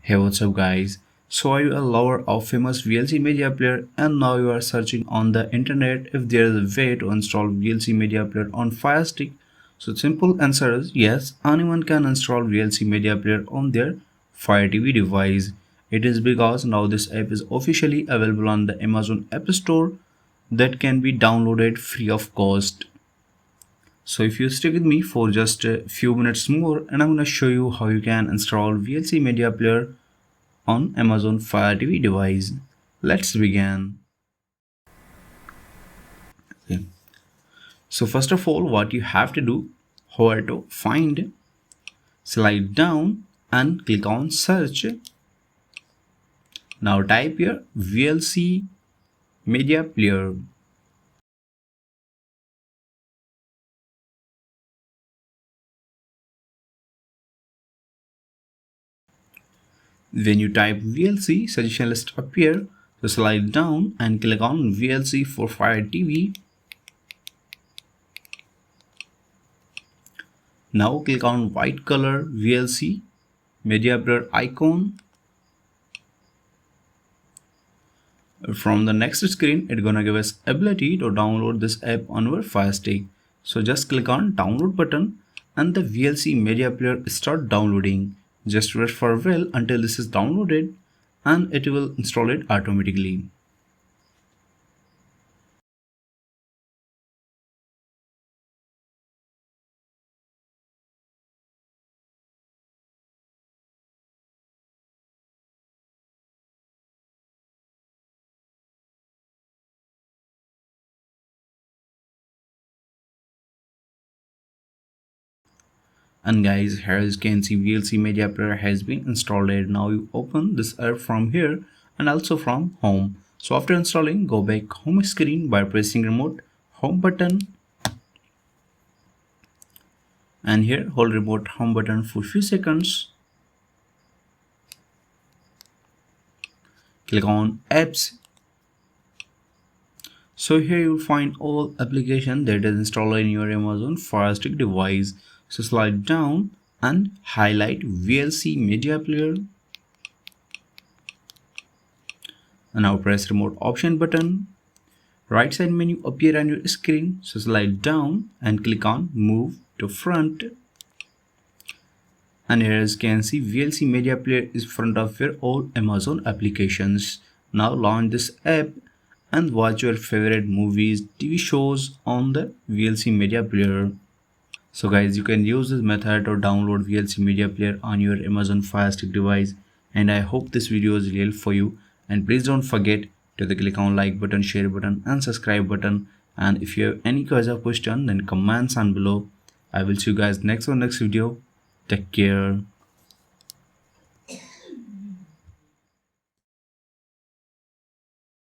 Hey, what's up, guys? So, are you a lover of famous VLC media player and now you are searching on the internet if there is a way to install VLC media player on Firestick? So, simple answer is yes, anyone can install VLC media player on their Fire TV device. It is because now this app is officially available on the Amazon App Store that can be downloaded free of cost. So if you stick with me for just a few minutes more and I'm going to show you how you can install VLC media player on Amazon Fire TV device. Let's begin. Okay. So first of all, what you have to do, hover to find, slide down and click on search. Now type your VLC media player. When you type VLC, suggestion list appear. So slide down and click on VLC for Fire TV. Now click on white color VLC media player icon. From the next screen, it's gonna give us ability to download this app on our Fire Stick. So just click on download button and the VLC media player start downloading. Just wait for a while until this is downloaded and it will install it automatically. And guys, here as you can see VLC media player has been installed. Now you open this app from here and also from home. So after installing, go back home screen by pressing remote home button, and here hold remote home button for few seconds. Click on apps. So here you'll find all application that is installed in your Amazon Fire Stick device. So slide down and highlight VLC media player. And now press remote option button. Right side menu appear on your screen. So slide down and click on move to front. And here as you can see VLC media player is front of your all Amazon applications. Now launch this app and watch your favorite movies, TV shows on the VLC media player. So guys, you can use this method to download VLC media player on your Amazon Fire Stick device, and I hope this video is real for you. And please don't forget to click on like button, share button and subscribe button. And if you have any questions or question, then comments on below. I will see you guys next video. Take care.